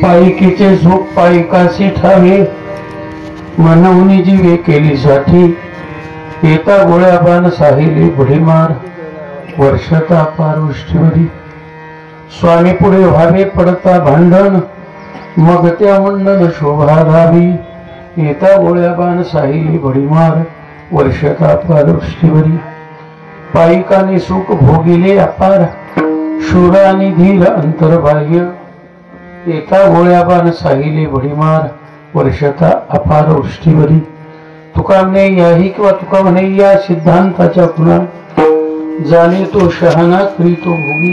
पायकीचे झोप पायकाशी ठावे मनवणी जीवे केली साठी येता गोळ्या बाण साहिली बुढीमार वर्षता पारुष्टीवरी स्वामी पुढे व्हावे पडता भांडण मग त्या मंडन शोभा धावी येता गोळ्या बाण साहिली बुढीमार वर्षता पारुष्टीवरी पायिकाने सुख भोगिले अपार शूर आणि धीर अंतर्बाह्य येता गोळ्या बाण साहिले भडीमार वर्षता अपार वृष्टीवरी तुका याही किंवा तुका म्हणे या सिद्धांताच्या खुणा जाणे तो शहाणा करी तो भोगी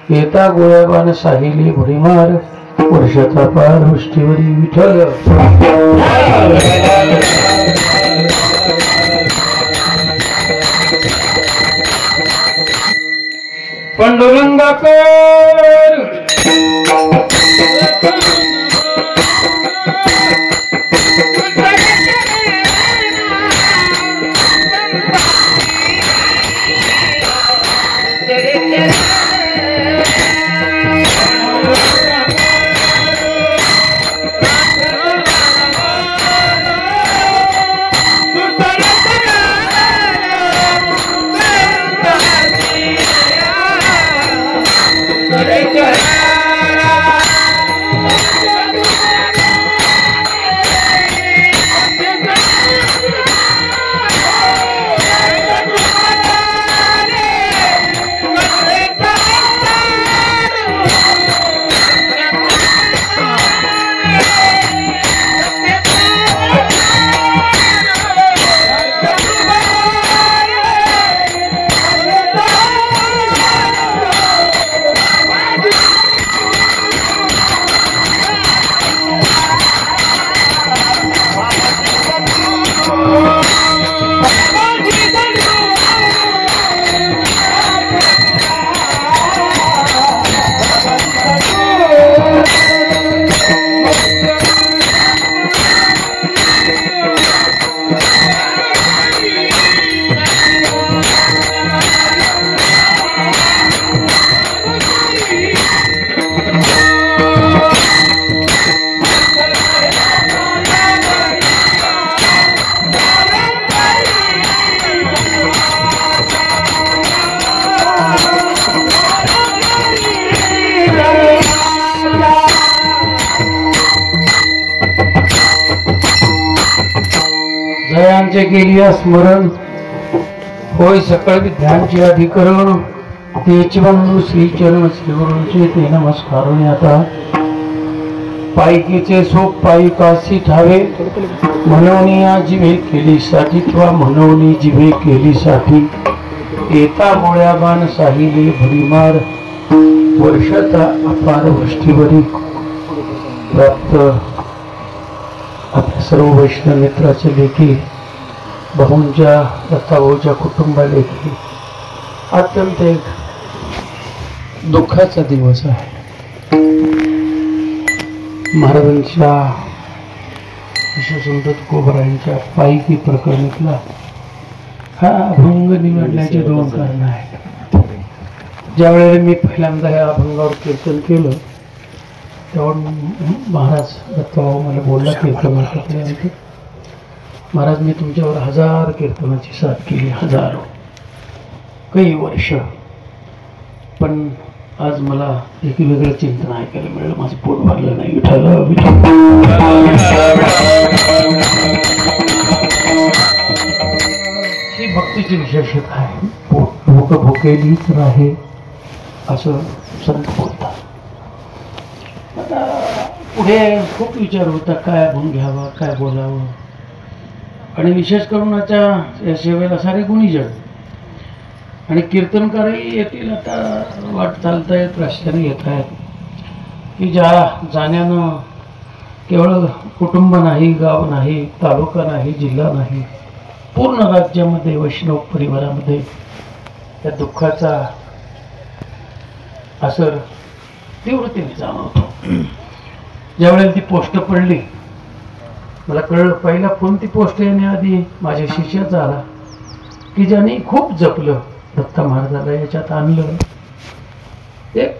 येता गोळ्या बाण साहिले भडीमार वर्षता अपार वृष्टीवरी विठ्ठल पांडुरंगाकर जयांचे केलिया स्मरण होय सकळ विद्यांचे अधिकरण तेच बंधू श्री चरण श्री गुरुचे ते नमस्कार आता पायकीचे सोप पायिकाशी ठावे म्हणवणी या जिभे केली साठी किंवा म्हणवणी जिभे केली साठी येता गोळ्या बाण साहिली भडीमार वर्षता अपार वृष्टीवरी प्राप्त आपल्या सर्व वैष्णव मित्राचे लेखी भाऊंच्या दत्ताभाऊच्या कुटुंबालेखी अत्यंत एक दुःखाचा दिवस आहे। महाराजांच्या विशेषतः तुकोबरायांच्या पायकी प्रकरणातला हा अभंग निवडण्याचे दोन कारण आहेत। ज्यावेळेला मी पहिल्यांदा या अभंगावर कीर्तन केलं तेव्हा महाराज दत्ताभाऊ मला बोलला कीर्तनासाठी महाराज मी तुमच्यावर 1000 कीर्तनाची साथ केली, हजारो काही वर्ष, पण आज मला एक वेगळं चिंतन ऐकायला मिळालं, माझं पोट भरलं नाही। ही भक्तीची विशेषता आहे। भूक भुकेलीच राहे असं संत बोलतात। आता पुढे खूप विचार होता काय अभंग घ्यावा, काय बोलावं, आणि विशेष करून या सेवेला सारे गुणीजन आणि कीर्तनकारही येतील। आता वाट चालतायत, रस्त्याने येत आहेत की ज्या जाण्यानं केवळ कुटुंब नाही, गाव नाही, तालुका नाही, जिल्हा नाही, पूर्ण राज्यामध्ये वैष्णव परिवारामध्ये त्या दुःखाचा असर तीव्रतेने जाणवतो। ज्यावेळेला ती पोस्ट पडली मला कळलं, पहिला फोन ती पोस्ट येण्याआधी माझ्या शिष्याचा आला की ज्याने खूप जपलं दत्ता महाराजाला, याच्यात आणलं, एक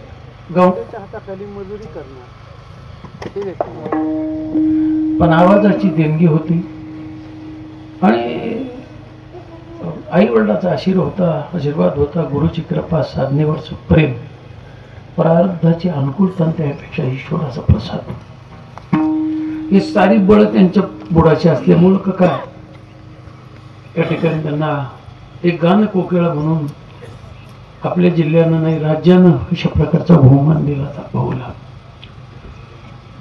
गवंड्याच्या हाताखाली मजुरी करणार, पण आवाजाची देणगी होती आणि आई वडिलाचा आशीर्वाद होता, गुरुची कृपा, साधनेवरचं प्रेम, प्रारब्धाची अनुकूलता, त्यापेक्षा ईश्वराचा प्रसाद. ही सारी बळ त्यांच्या बुडाची असल्यामुळं काय या ठिकाणी त्यांना एक गाणं कोकिळा म्हणून आपल्या जिल्ह्यानं नाही राज्यानं अशा प्रकारचा बहुमान दिला भाऊला.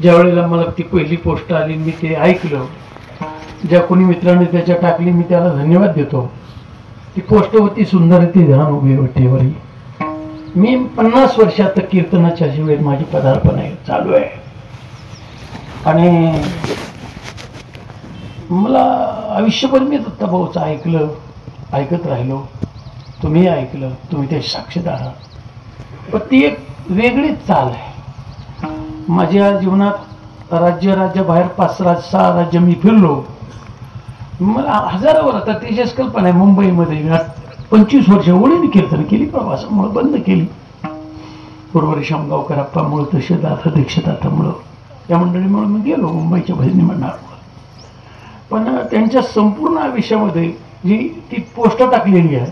ज्या वेळेला मला ती पहिली पोस्ट आली, मी ते ऐकलं, ज्या कोणी मित्रांनी त्याच्या टाकली, मी त्याला धन्यवाद देतो. ती पोस्ट होती सुंदर ती ध्यान उभी वटेवरी. मी 50 वर्षात कीर्तनाच्या शिवाय माझी पदार्पण आहे चालू आहे आणि मला आयुष्यभर मी दत्ताभाऊचं ऐकत राहिलो. तुम्ही ऐकलं, तुम्ही ते साक्षीदार आहात. पण ती एक वेगळीच चाल आहे. माझ्या जीवनात राज्याबाहेर 5-6 राज्य मी फिरलो. मला हजारावर आता त्याच्याच कल्पना आहे. मुंबईमध्ये 25 वर्ष ओळीने कीर्तन केली, प्रवासामुळे बंद केली. पूर्वरी शामगावकर अप्पामुळे, तसे दादा दीक्षितामुळं, त्या मंडळीमुळे मी गेलो मुंबईच्या भजनी मंडळामुळे. पण त्यांच्या संपूर्ण आयुष्यामध्ये जी ती पोस्ट टाकलेली आहे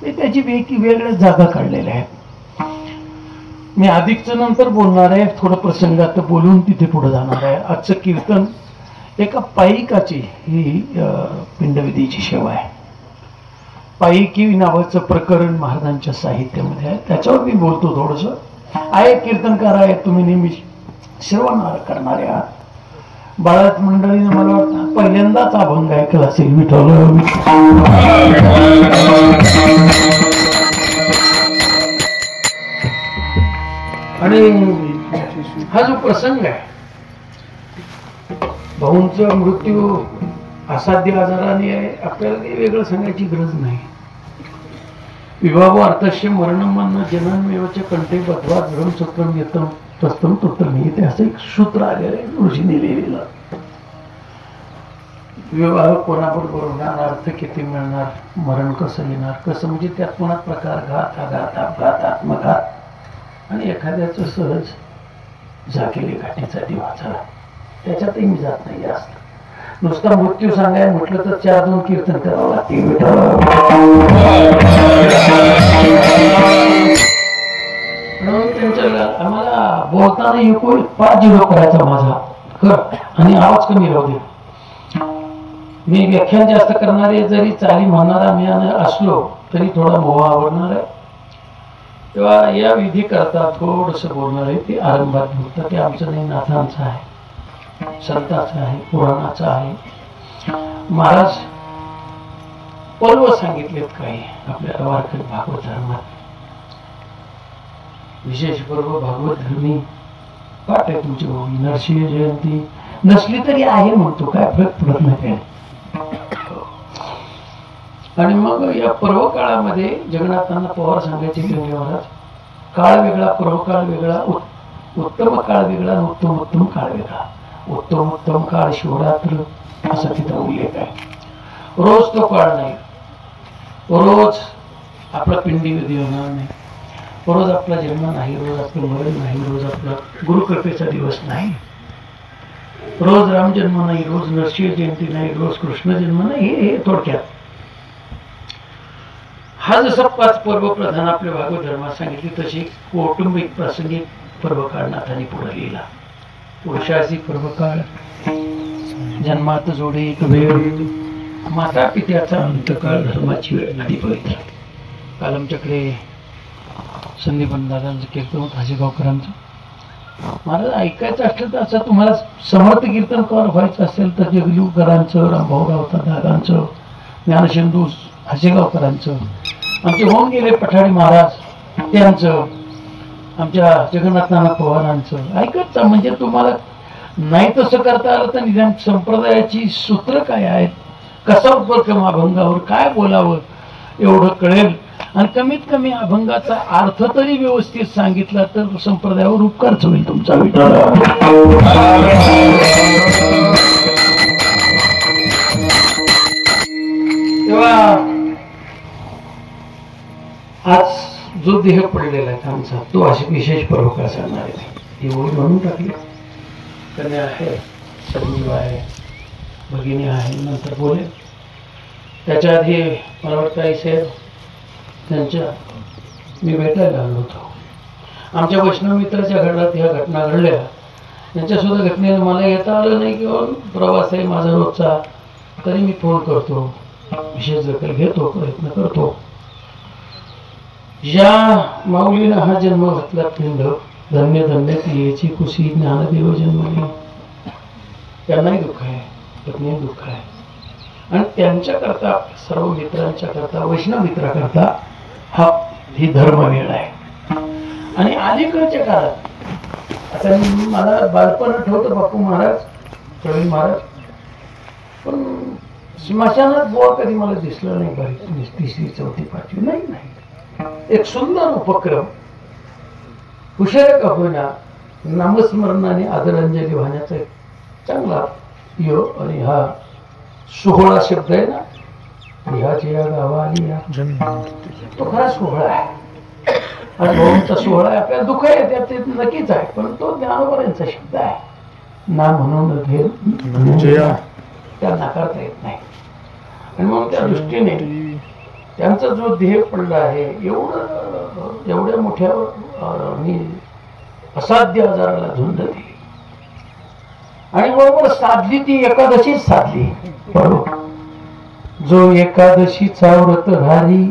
ते त्याची वेगळ्या जागा काढलेल्या आहेत. मी अधिकचं नंतर बोलणार आहे, थोडं प्रसंगात बोलून तिथे पुढे जाणार आहे. आजचं कीर्तन एका पायिकाची ही पिंडविधीची सेवा आहे. पायिकी नावाचं प्रकरण महाराजांच्या साहित्यामध्ये आहे, त्याच्यावर मी बोलतो थोडस. आहे कीर्तनकार आहे, तुम्ही नेहमी श्रवण करणारे आहात. बाळात मंडळीने मला वाटतं पहिल्यांदाच अभंग ऐकला असेल, विठ्ठल. आणि हा जो प्रसंग आहे, भाऊंचा मृत्यू असाध्य आजाराने आहे, आपल्याला काही वेगळं सांगायची गरज नाही. विवाह अर्थस्य मरणम जननमेवच्या कंठे बद्वा ब्रह्मसूत्रम येतं तस्तम तोत्रम येते, असं एक सूत्र आलेलं आहे ऋषीने लिहिलेलं. विवाह कोणाबरोबर होणार, अर्थ किती मिळणार, मरण कसं येणार, कसं म्हणजे त्यात पुन्हा प्रकार, घात, आघात, अपघात, आत्मघात आणि एखाद्याचं सहज झाकेली घाटीचा दिवाचा, त्याच्यातही मी जात नाही जास्त. नुसता मृत्यू सांगाय म्हटलं तर 4-2 कीर्तन करावं लागते. आम्हाला बोलताना एकूण 5-0 करायचा माझा कर आणि आवाज कमी राहू दे. मी व्याख्यान जास्त करणारे जरी चाली म्हणणारा मी असलो तरी थोडा मोह आवडणार आहे. तेव्हा या विधी करता थोडस बोलणार आहे. ते आरंभात बोलतात ते आमचं नाही, नाथांचं आहे, संतांचं आहे, पुराणाचं आहे. महाराज पर्व सांगितलेत काही आपल्या वारकरी भागवत धर्मात. विशेष पर्व भागवत धर्मी पाठ आहे तुमची भाऊ. नरसिंह जयंती नसली तरी आहे म्हणतो, काय फरक पडत नाही काय. आणि मग या पर्व काळामध्ये जगन्नाथांना पवार सांगायचे की महाराज, काळ वेगळा, पर्व काळ वेगळा, उत्तम काळ वेगळा, उत्तम काळ वेगळा. उत्तम काळ शिवरात्र असा तिथं उल्लेख आहे. रोज तो काळ नाही, रोज आपला पिंडी विधी होणार नाही, रोज आपला जन्म नाही, रोज आपलं मरण नाही, रोज आपला गुरुकृपेचा दिवस नाही, रोज रामजन्म नाही, रोज नरसिंह जयंती नाही, रोज कृष्ण जन्म नाही. हे थोडक्यात हा जसा 5 पर्व प्रधान आपल्या भागवत धर्मात सांगितली, तशी कौटुंबिक प्रासंगिक पर्व काळ नाथांनी पुढे लिहिला. पुरुषासी पर्व काळ, जन्मात जोडे एक वेळ, माता पित्याचा अंतकाळ, धर्माची वेळ, नदी पवित्र. काल आमच्याकडे संदीपन दादांचं कीर्तन होतं, हाजेगावकरांचं. महाराज ऐकायचं असलं तर असं तुम्हाला समर्थ कीर्तनकार व्हायचं असेल तर जगलीकरांचं, रामभाऊराव दादांचं, ज्ञानशंदू हाजेगावकरांचं, आमचे होऊन गेले पठाडी महाराज त्यांचं, आमच्या जगन्नाथनाना पवारांचं ऐकत. म्हणजे तुम्हाला नाही तसं करता आलं तर निदान संप्रदायाची सूत्र काय आहेत, कसा उपक्रम अभंगावर काय बोलावं एवढं कळेल. आणि कमीत कमी अभंगाचा अर्थ तरी व्यवस्थित सांगितला तर संप्रदायावर उपकारच होईल तुमचा. तेव्हा आज जो देह पडलेला आहे आमचा, तो असे विशेष पर्व काय सांगणार आहे, ती ओळी म्हणून टाकली. कन्या आहे, शर्मिला आहे, भगिनी आहे, नंतर बोले. त्याच्या आधी मला वाटतं आई साहेब त्यांच्या मी भेटायला आलो होतो. आमच्या वैष्णव मित्राच्या घरात ह्या घटना घडल्या. यांच्यासुद्धा घटनेला मला येता आलं नाही किंवा प्रवास आहे माझा रोजचा, तरी मी फोन करतो, विशेष दखल घेतो, प्रयत्न करतो. या माऊलीनं हा जन्म घातला पिंड धन्य धन्य ती याची कुशी ज्ञानदेव जन्मली. त्यांनाही दुःख आहे, पत्नी दुःख आहे. आणि त्यांच्याकरता सर्व मित्रांच्या करता वैष्णव मित्राकरता ही धर्मवेळ आहे. आणि अलीकडच्या काळात आता मला बालपण आठवतं बापू महाराज, प्रवीण महाराज, पण स्मशानात बुवा कधी मला दिसलं नाही. बरी तिसरी चौथी पाचवी नाही. एक सुंदर उपक्रम हुशार का होईना नामस्मरणाने आदरांजली वाहण्याचा एक चांगला योग. आणि हा सोहळा शब्द आहे ना, ह्याची या गावाली तो खरा सोहळा आहे. आणि भाऊंचा सोहळा आहे. आपल्याला दुःख आहे त्यात ते नक्कीच आहे, पण तो ज्ञानोबरांचा शब्द आहे. ना म्हणून त्या नाकारता येत नाही. आणि म्हणून त्या दृष्टीने त्यांचा जो ध्येय पडला आहे, एवढ्या मोठ्या असाध्य आजाराला झुंज दिली आणि बरोबर साधली ती एकादशीच साधली. बरोबर जो एकादशीचा व्रतधारी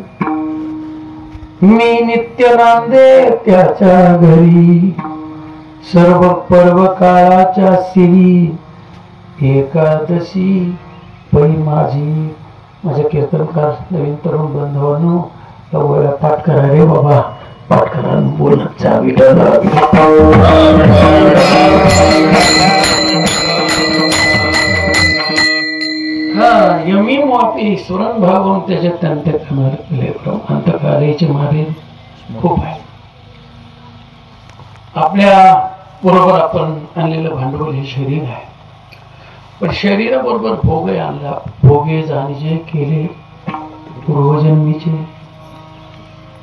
मी नित्य नांदे त्याच्या घरी, सर्व पर्व काळाच्या सिरी एकादशी पै माझी. माझ्या कीर्तनकार नवीन तरुण बंधवांनो, पाठ करा रे बाबा, पाठ करा, बोलत जा विठ्ठल. हा यमी मापी सुरण भाव त्याच्यात अंतकाराचे मारे खूप आहे. आपल्या बरोबर आपण आणलेलं भांडवल हे शरीर आहे, पण शरीराबरोबर भोगे आणला, भोगे जाणीचे केले पूर्वजन्मीचे.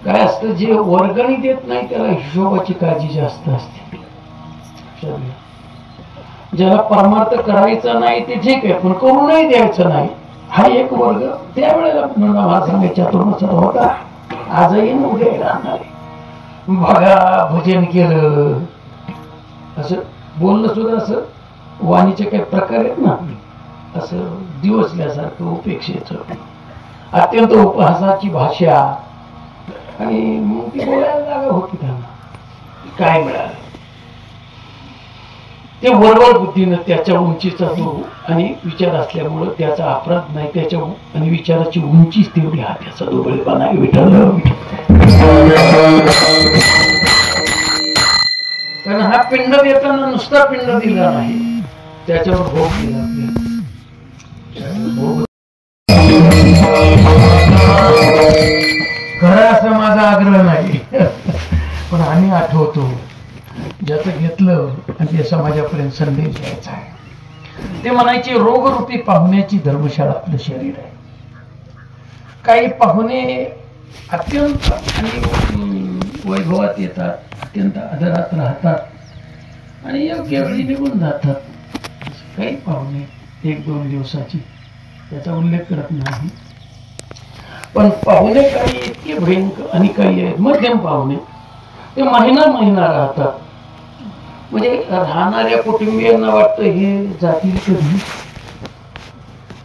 काय असतं, जे वर्गणी देत नाही त्याला हिशोबाची काळजी जास्त असते. ज्याला परमार्थ करायचा नाही ते ठीक आहे, पण करूनही द्यायचं नाही, हा एक वर्ग त्यावेळेला मला सांगायच्या चातुर्मासात होता. आजही उद्या राहणार. बघा भजन केलं असं बोलणं सुद्धा असं वाणीचे काही प्रकार आहेत ना, असं दिवसल्यासारखं उपेक्षेचं अत्यंत उपहासाची भाषा. आणि मग ती बोलायला जागा होती त्यांना. काय मिळालं ते वरवर बुद्धीनं त्याच्या उंचीचा तो आणि विचार असल्यामुळं त्याचा अपराध नाही. त्याच्या आणि विचाराची उंचीच तेवढी हा त्याचा दुबळेपणा आहे. विठ्ठल कारण हा पिंड देताना नुसता पिंड दिला नाही, त्याच्यावर भोग दिला. खरं असं माझा आग्रह नाही, पण आम्ही आठवतो ज्याचं घेतलं आणि ते समाजापर्यंत संदेश द्यायचा आहे. ते म्हणायचे रोगरूपी पाहुण्याची धर्मशाळा आपलं शरीर आहे. काही पाहुणे अत्यंत आणि वैभवात येतात, अत्यंत आदरात राहतात आणि योग्य वेळी निघून जातात. काही पाहुणे 1-2 दिवसाची त्याचा उल्लेख करत नाही, पण पाहुणे काही इतके भयंकर आणि काही आहेत मध्यम पाहुणे, ते महिना राहतात. म्हणजे राहणाऱ्या कुटुंबियांना वाटतं हे जातील कधी,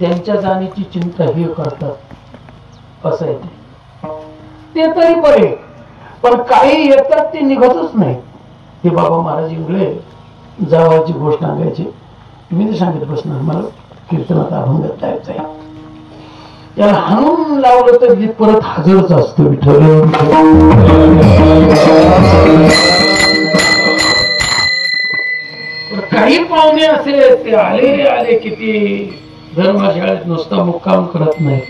त्यांच्या जाण्याची चिंता हे करतात. असं आहे ते तरी बरे, पण काही येतात ते निघतच नाही. ते बाबा महाराज इंगळे जावायची गोष्ट सांगायची, मी ते सांगितलं बसणार मला कीर्तनात अभंगात जायचं आहे. त्याला हाणून लावलं तर परत हजरच असतो. विठ्ठल काही पाहुणे असे ते आले की ते धर्मशाळेत नुसता मुक्काम करत नाही,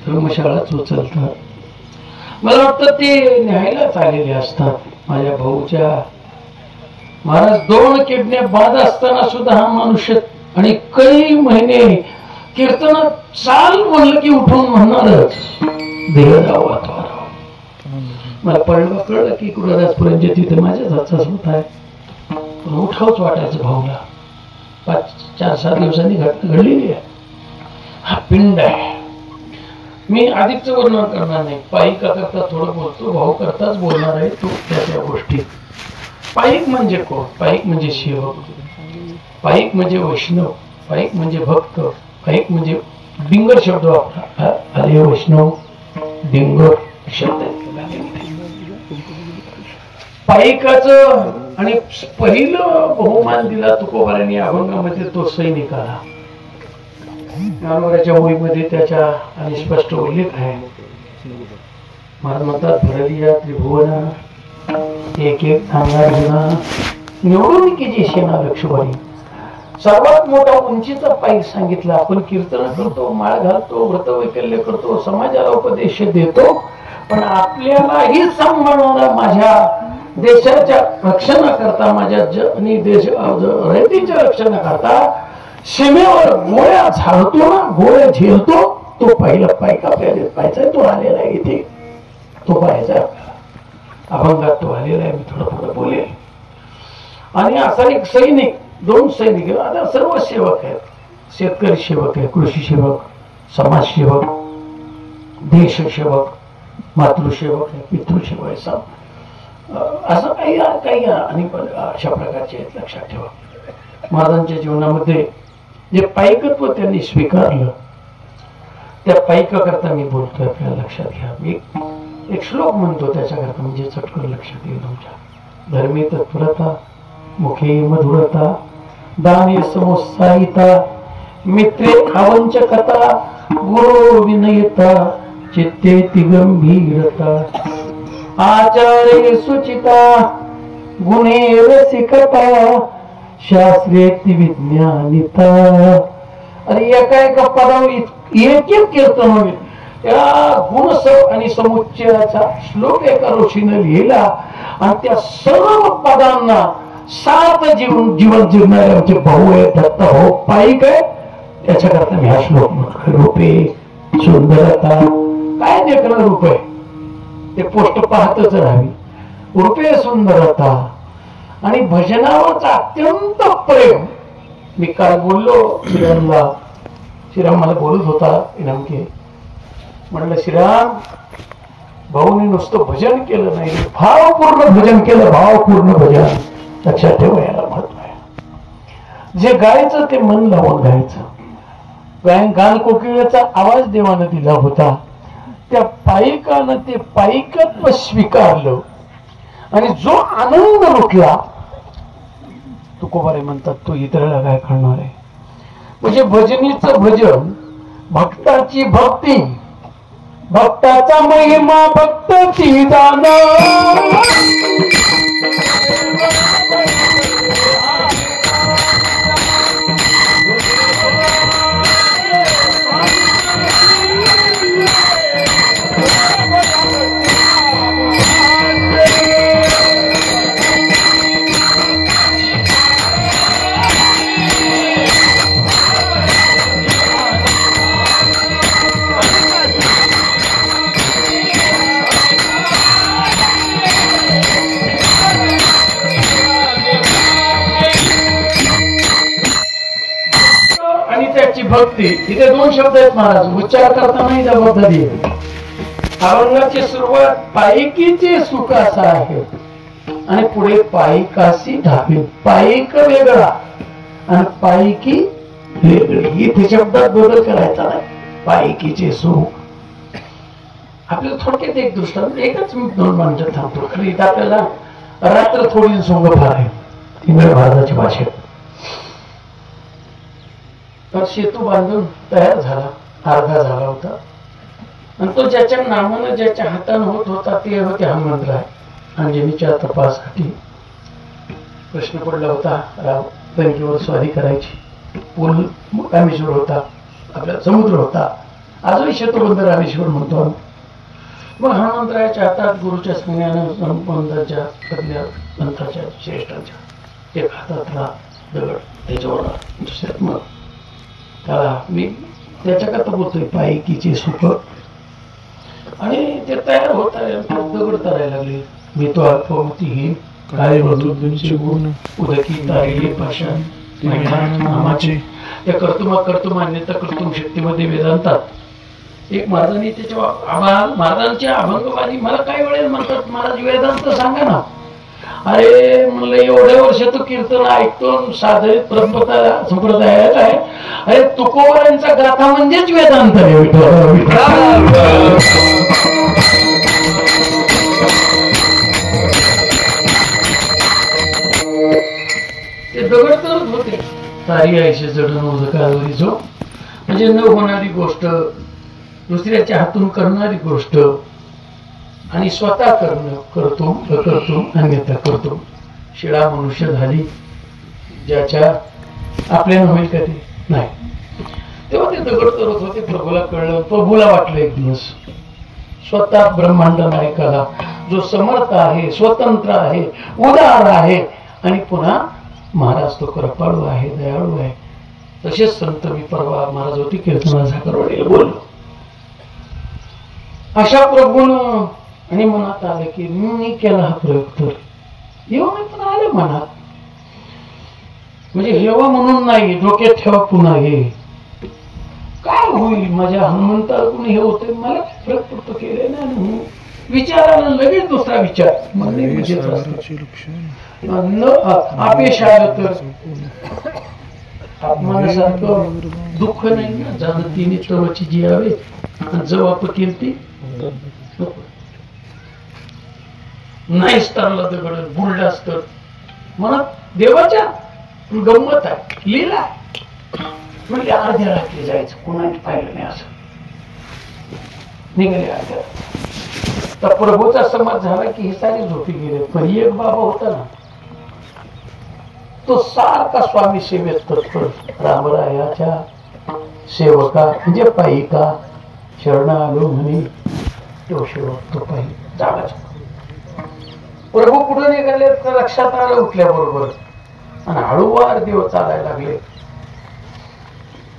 धर्मशाळाच उचलतात. मला वाटतं ते न्यायलाच आलेले असतात. माझ्या भाऊच्या महाराज 2 किडण्या बाद असताना सुद्धा हा मनुष्य आणि काही महिने कीर्तनात चाल म्हणलं की उठून म्हणणारच देह राहावा. मला कळलं की कुठं राजपुरांच्या तिथे माझ्याच हातचा होत आहे. पण उठावच वाटायचं भाऊला. 4-6 दिवसांनी घटना घडलेली आहे. हा पिंड आहे. मी अधिकच वर्णन करणार नाही. पाईका करता थोडं बोलतो, भाऊ करताच बोलणार आहे तो त्या गोष्टी. पाईक म्हणजे कोण? पाईक म्हणजे सेवक, पाईक म्हणजे वैष्णव, पाईक म्हणजे भक्त, पाईक म्हणजे डिंगर शब्द वापरा. अरे वैष्णव डिंगर शब्द पाईकाचं. आणि पहिलं बहुमान दिला तुकोबारांनी अभंगामध्ये तो सैनिकाला. ज्ञानोबाच्या ओळीमध्ये त्याच्या आणि स्पष्ट उल्लेख आहे. महाराज म्हणतात भरलिया त्रिभुवना एक एक सांगा जुना निवडून की जी सेना लक्षवारी. सर्वात मोठा उंचीचा पाईक सांगितला. आपण कीर्तन करतो, माळ घालतो, व्रतवैकल्य करतो, समाजाला उपदेश देतो, पण आपल्यालाही सांभाळणारा माझ्या देशाच्या रक्षणाकरता, माझ्या आणि देश रयतीच्या रक्षणाकरता सीमेवर गोळ्या झाडतो ना, गोळ्या झेलतो, तो पहिला पाईक आपल्याला पाहायचा. तो आलेला आहे इथे, तो पाहायचा आपल्याला. अभंगात तो आलेला आहे. मी थोडं पुढे बोलेल. आणि असा एक सैनिक, 2 सैनिक, आता सर्व सेवक आहेत. शेतकरी सेवक आहे, कृषी सेवक, समाजसेवक, देशसेवक, मातृसेवक आहे, पितृसेवक आहे. असं काही आणि अशा प्रकारचे आहेत. लक्षात ठेवा. महाराजांच्या जीवनामध्ये जे पाईकत्व त्यांनी स्वीकारलं, त्या पाईकाकरता मी बोलतोय. आपल्याला लक्षात घ्या. मी एक श्लोक म्हणतो त्याच्याकरता, म्हणजे चटकन लक्षात येईल तुमच्या. धर्मी तत्परता, मुखे मधुरता, दाने समोत्साहिता, मित्रे अवंचकता, गुरु विनयता, चित्ते गंभीरता, आचारे सुचिता, गुणे रसिकता, शास्त्रे विज्ञानिता. अरे एका पदावर एक कीर्तन होईल. त्या गुण आणि समुच्चयाचा श्लोक एका ऋषीने लिहिला. आणि त्या सर्व पदांना 7 जीवन जिरणारे आमचे भाऊ आहे, दत्त भाऊ पाईक आहे. त्याच्याकरता मी हा श्लोक म्हणतो. रूपे सुंदरता, काय देखणं रूप आहे ते पोस्ट पाहतच राहावी. रूपे सुंदरता आणि भजनावरचा अत्यंत प्रेम. मी काल बोललो श्रीरामला. श्रीराम मला बोलत होता इनामके. म्हणलं श्रीराम भाऊनी नुसतं भजन केलं नाही, भावपूर्ण भजन केलं. भावपूर्ण भजन लक्षात ठेवायला महत्व आहे. जे गायचं ते मन लावून गायचं. गान कोकिळेचा आवाज देवानं दिला होता. त्या पाईकानं ते पाईकत्व स्वीकारलं आणि जो आनंद लुटला, तुकोबारे म्हणतात तो इतराला काय करणार आहे. म्हणजे भजनीचं भजन, भक्ताची भक्ती, भक्ताचा महिमा, भक्ताची दान. भक्ती. इथे 2 शब्द आहेत महाराज. उच्चार करतानाही जबाबदारी आहे. अभंगाची सुरुवात पायकीचे सुख असा आहे आणि पुढे पायकासी ढाबे. पायक वेगळा आणि पायकी वेगळी. इथे शब्दात बदल करायचा नाही. पायकीचे सुख. आपल्याला थोडक्यात एक दृष्टांत, एकच मी 2 मिनिटं थांबतो. खरी इथं आपल्याला रात्र थोडी सोंग फार आहे इंग्रज भारताच्या भाषेत. तर सेतू बांधून तयार झाला, अर्धा झाला होता. आणि तो ज्याच्या नामानं, ज्याच्या हातानं होत होता ते होते हनुमंत राय. अंजनीच्या तपासाठी प्रश्न पडला होता. गंगेवर स्वारी करायची. पूल रामेश्वर होता, आपला समुद्र होता. आजही सेतूबंध रामेश्वर म्हणतो. मग हनुमंतरायाच्या हातात गुरुच्या सांगण्यानं पंथाच्या आपल्या पंथाच्या श्रेष्ठांच्या एक हातातला दगड, त्याच्यावर दुसऱ्यात मग त्याला मी त्याच्याकरता बोलतोय पायकीचे सुख. आणि ते तयार होत आहे, दगड तरायला लागले. मी तो अल्पवती घेईन काय वधूंचे गुण उदकी तारिले पाषाण नामाचे त्या कर्तुम मान्यता कर्तुम शक्तीमध्ये वेदांतात एक महाराजांनी त्याच्या महाराजांच्या अभंगवादी मला काय वेळेस म्हणतात महाराज वेदांत सांगा ना. अरे म्हणलं एवढ्या वर्ष तो कीर्तन ऐकतो साधे संप्रदायात आहे. अरे तुकोबारांचा गाथा म्हणजेच वेदांत ते दगड करत होते. तारी आयशे जडून उदकावरी जो म्हणजे न होणारी गोष्ट दुसऱ्याच्या हातून करणारी गोष्ट आणि स्वतः करतो अन्यथा करतो. शिळा मनुष्य झाली ज्याच्या आपल्याला होईल का ते नाही. तेव्हा ते दगड करत होते. प्रभूला कळलं. प्रभूला वाटलं एक दिवस स्वतः ब्रह्मांड नायकाला जो समर्थ आहे स्वतंत्र आहे उदार आहे आणि पुन्हा महाराज तो कृपाळू आहे दयाळू आहे. तसेच संत मी परवा महाराज होती कीर्तनाचा करवडीला बोललो. अशा प्रभून आणि मनात आलं की मी केला हा प्रयोग तर येऊन पण आले मनात. म्हणजे हेवा म्हणून नाही डोक्यात ठेवा पुन्हा हे काय होईल माझ्या हनुमंताकडून हे होते मला फरक पडतो केले नाही. विचाराला लगेच दुसरा विचार अपयश आलं तर आत्मासारखं दुःख नाही ना. जाणतीने तवची जी हवे जवाप कीर्ती नाहीच तरला दगड बुलडास तर म्हणत देवाच्या गंमत आहे लीला म्हणजे अर्ध्या रात्री जायचं कोणाने पाहिलं नाही असं निघाले अर्ध्या. तर प्रभूचा समाज झाला की हे सारे झोपी गेले. पण एक बाबा होता ना तो सारखा स्वामी सेवेत तत्पर. रामरायाच्या सेवका म्हणजे पायिका शरण आलो म्हणे तो सेवक तो पायी जागाच. प्रभू कुठे निघाले तर लक्षात आलं उठल्याबरोबर आणि हळूवार देव चालायला लागले.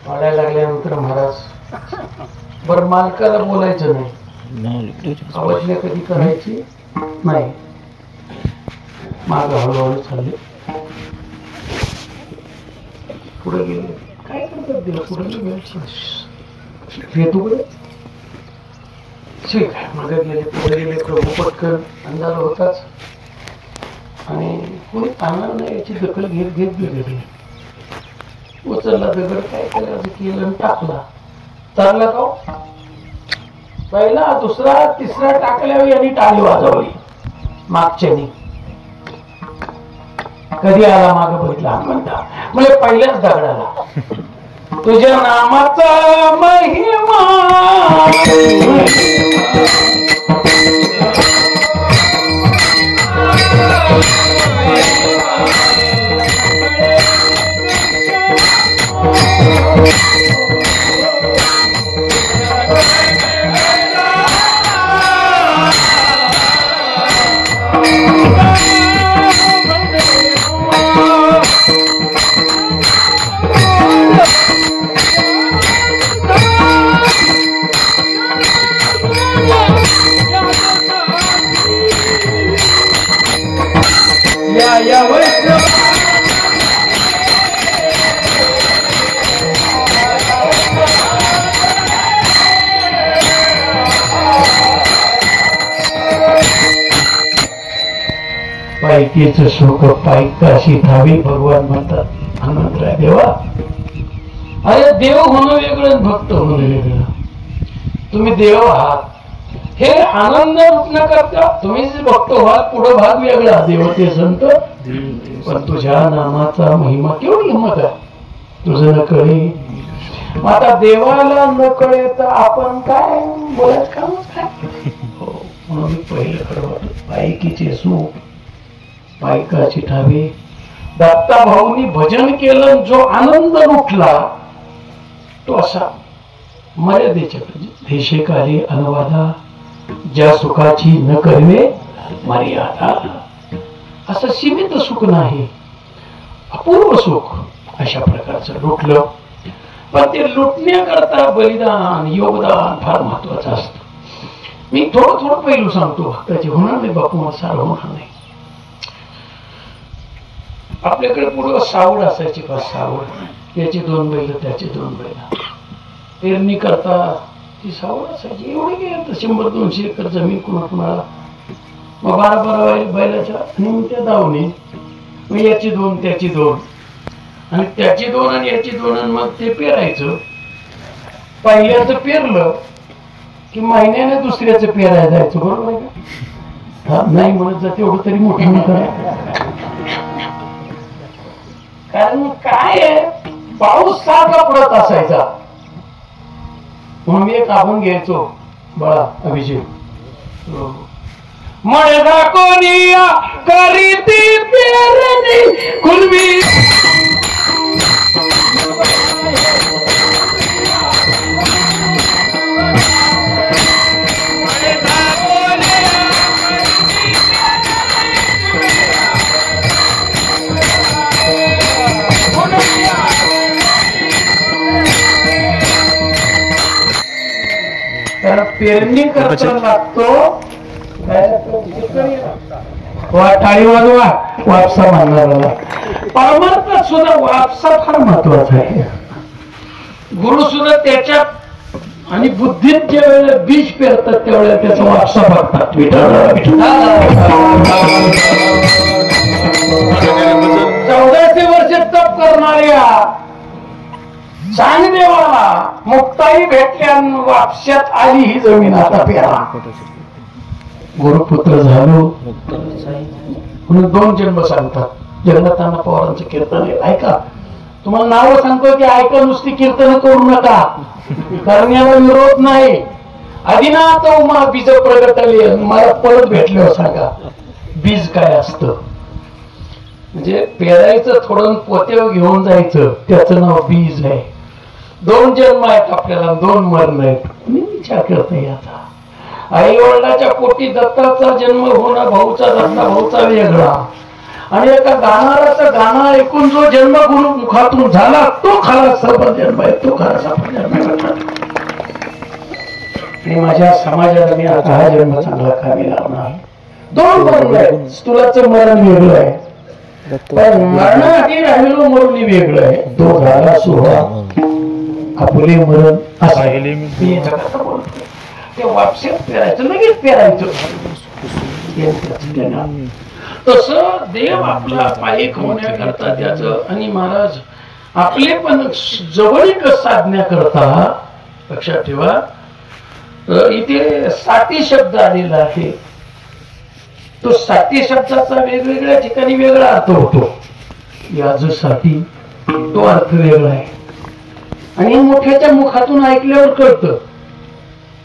वाढायला लागल्यानंतर महाराज बरं मालकाला बोलायचं नाही आवाजल्या कधी करायची नाही. माग हळूहळू चालले पुढे गेले. काय करतात दिलं पुढे गेले तुकडे ठीक आहे मागे गेले पुढे गेले. प्रभू पटकन अंधार होताच आणि कोणी पाहणार नाही याची दखल घेत घेत गेले. उचलला दगड काय करायचं केलं टाकला. चालला का पहिला दुसरा तिसरा टाकल्यावर यांनी टाळी वाजवली मागच्यानी. कधी आला माग बघितला म्हणता म्हणजे पहिल्याच दगडाला तुझ्या नामाचा महिमा पायकीच सुख पायकाशी धावी भगवान म्हणतात हनुमंतराय देवा. अरे देव होणं वेगळं भक्त होणं वेगळं. तुम्ही देव आहात हे आनंद न करता तुम्ही जे भक्त व्हाल पुढं भाग वेगळा देवते संत. पण तुझ्या नामाचा महिमा केवढी हिंमत आहे तुझं न कळे. आता देवाला न कळे तर आपण काय बोलायचं कामच काय. म्हणून मी पहिलं ठरवलं पायकीचे सुख पायकाची ठावे. दत्ता भाऊनी भजन केलं जो आनंद लुटला तो असा मर्यादेच्या देशेकाली अनुवादा ज्या सुखाची न करवे मर्यादा. असं सीमित सुख नाही अपूर्व सुख अशा प्रकारचं लुटलं. पण ते लुटण्याकरता बलिदान योगदान फार महत्वाचं असतं. मी थोडं थोडं पहिलू सांगतो भक्ताची होणार नाही बापू सार होणार नाही. आपल्याकडे पुढं सावड असायची का सावड, याची 2 बैल त्याची 2 बैल, पेरणी करता ती सावड असायची. एवढी काय 100-200 एकर जमीन कुणाकुणाला, मग 12 बैलाच्या आणि मग त्या दावणी, मग याची 2 त्याची 2 आणि त्याची 2 आणि याची 2 आणि मग ते पेरायचं. पहिल्याचं पेरलं की महिन्याने दुसऱ्याचं पेरायला जायचं, बरोबर आहे का? हा, नाही म्हणत जा तेवढं तरी मोठं करा. कारण काय आहे, पाऊस सारखा पडत असायचा. म्हणून एक आपण घ्यायचो बाळा अभिषेक, मळगा कोणी करीती पेरणी कुलबी, पेरणी करता लागतो. टाळी वाजवा वापसा मानणारा. परमार्थात सुद्धा वापसा फार महत्वाचा आहे. गुरु सुद्धा त्याच्यात आणि बुद्धीत ज्या वेळेला बीज पेरतात त्यावेळेला त्याचा वापसा बघतात. 1400 वर्ष तप करणाऱ्या चांगदेवाला मुक्ताई भेटल्या, वापशात आली ही जमीन, आता पेरा. गुरुपुत्र झालो म्हणून 2 जन्म सांगतात. जगन्नाथांना पवारांचं कीर्तन आहे, ऐका. तुम्हाला नाव सांगतो की ऐका, नुसती कीर्तन करू नका, कारण याला विरोध नाही. आदिनाथ उमा बीज प्रगटले, मला परत भेटल्यावर सांगा बीज काय असतं. म्हणजे पेरायचं थोडं पोत्यावर घेऊन जायचं, त्याचं नाव बीज आहे. 2 जन्म आहेत आपल्याला, 2 मरण आहेत. मी विचार करते याचा. आई वडिलाच्या पोटी दत्ताचा जन्म होणं, भाऊचा दत्ता भाऊचा वेगळा, आणि एका गाणाराचं गाणं ऐकून जो जन्म गुरु मुखातून झाला तो खरा सफल जन्म आहे, तो खरा सफल जन्म. आणि माझ्या समाजाला मी आता हा जन्म चांगला कामी लावणार. 2 मरण आहेत. स्थूलाचं मरण वेगळं आहे, पण मरणाआधी राहिलेलं मरण वेगळं आहे. तो झाला सोहळा, आपले मरण असं ते वापशात पेरायचं, लगेच पेरायचं. तस देव आपला पायक होण्याकरता त्याचं, आणि महाराज आपले पण जवळीक साधण्याकरता, लक्षात ठेवा इथे 60 शब्द आलेला आहे. तो 60 शब्दाचा वेगवेगळ्या ठिकाणी वेगळा अर्थ होतो. यासाठी तो अर्थ वेगळा आहे, आणि मोठ्याच्या मुखातून ऐकल्यावर कळतं.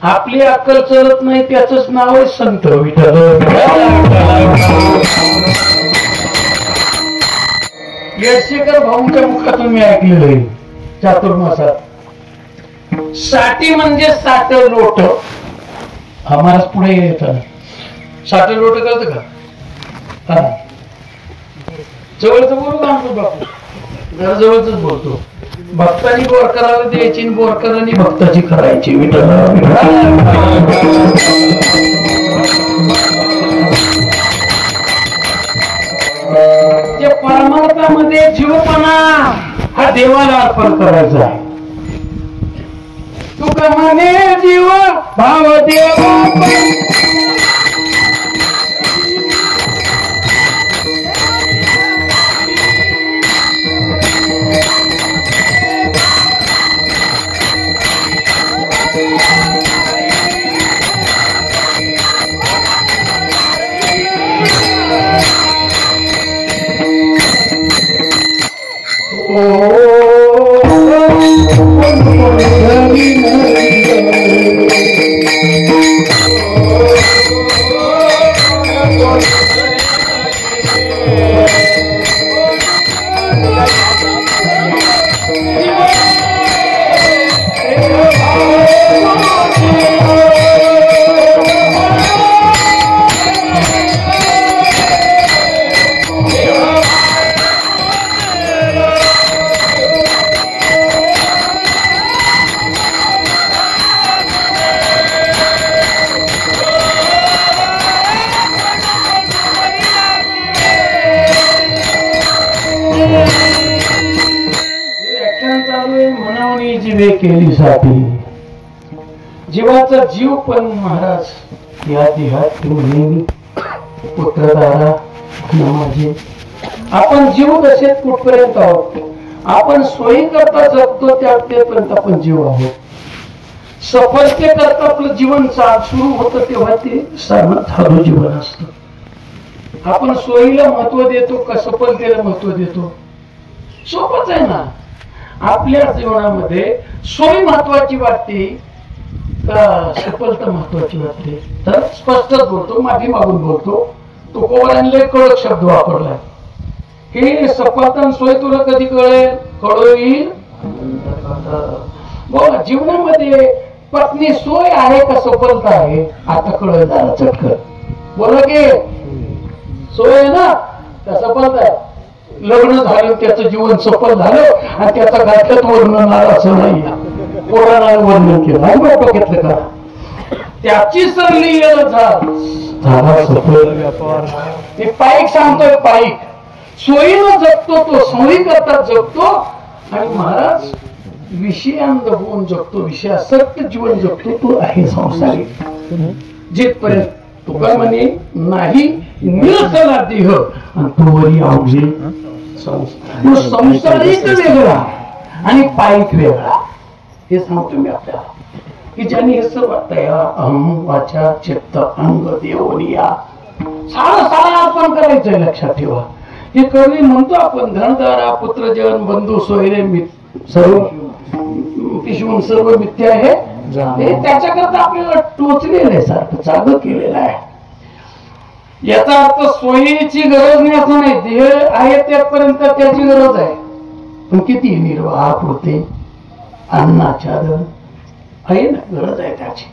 आपली अक्कल चलत नाही, त्याच नाव आहे संत विठ्ठल. येडशेकर भाऊंच्या मुखातून मी ऐकलेलं आहे चातुर्मासात. 60 म्हणजे 60 लोट. आम्हाला पुढे येतात 60 लोट कळतं का? जवळच बोलू का आमचं बापू? जरा जवळच बोलतो. भक्तांनी बोरकराला द्यायची, बोरकरांनी भक्ताची करायची. जे परमार्थामध्ये जीवपणा हा देवाला अर्पण करायचा आहे. तुका म्हणे जीव भाव देवा, व्याख्यान चालू आहे म्हणावणी जीवे केली साठी जीवाचा जीव पण महाराज या देहात ठेवून पुत्रदारा माझे आपण जीव कसे कुठपर्यंत आहोत आपण सोयी करता जगतो त्यापर्यंत आपण जीव आहोत सफलते करता आपलं जीवन सुरू होतं तेव्हा ते साधू जीवन असतं आपण सोयीला महत्व देतो का सफलतेला महत्व देतो सोपच आहे ना आपल्या जीवनामध्ये सोयी महत्वाची वाटते का सफलता महत्वाची वाटते तर स्पष्टच बोलतो माफी मागून बोलतो तुकोबारांनी कडक शब्द वापरलाय हे सफलता सोय तुला कधी कळेल कळोईल बोला जीवनामध्ये पत्नी सोय आहे का सफलता आहे आता कळेल जरा चटकन बोला की सोय आहे ना का सफलता आहे लग्न झालं त्याचं जीवन सफल झालं आणि त्याचा गाठ्यात वर्णन आलं असं नाही पोराला वर्णन केलं नाही बा डोक्यातलं का त्याची सरली झाला सफल व्यापार ते पाईक सांगतोय पाईक सोयीनं जगतो तो सोयी करता जगतो आणि महाराज विषयांत होऊन जगतो विषयासक्त जीवन जगतो तो आहे संसारिक जिथपर्यंत तुका म्हणे नाही निरसला देह आणि तोवरी आवडे संसारिक वेगळा आणि पाईक वेगळा हे सांगतो मी आपल्याला की ज्यांनी हे सर्व तया अहम वाचा चित्त अंग देवनिया सारं सारं आपण करायचंय लक्षात ठेवा हे कवी म्हणतो आपण धनदारा पुत्रजन बंधू सोयरे सर्व पिशवून सर्व मिथ्या आहे त्याच्याकरता आपल्याला टोचलेलं आहे सारखं जाग केलेलं आहे याचा अर्थ सोयीची गरज नाही असं नाही देह आहे त्यापर्यंत त्याची गरज आहे पण किती निर्वाहापुरते अन्नाच्या आहे ना गरज आहे त्याची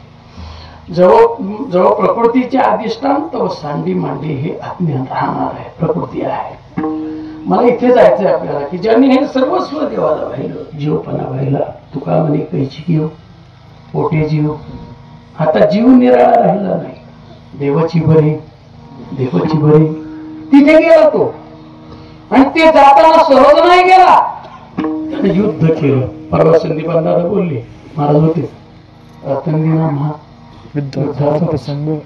जवळ प्रकृतीचे अधिष्ठान तेव्हा सांडी मांडी हे अज्ञान राहणार आहे प्रकृती आहे मला इथे जायचंय आपल्याला की ज्यांनी हे सर्वस्व देवाला वाहिलं जीवपणा वाहिला तुका म्हणे कैची जीव पोटे जीव आता जीव निराळा राहिला नाही देवाची बरी तिथे गेला तो आणि ते जाताना सहज नाही गेला त्याने युद्ध केलं परवा संदीपांना बोलले महाराज होते रतनदिना महा युद्धाचा प्रसंग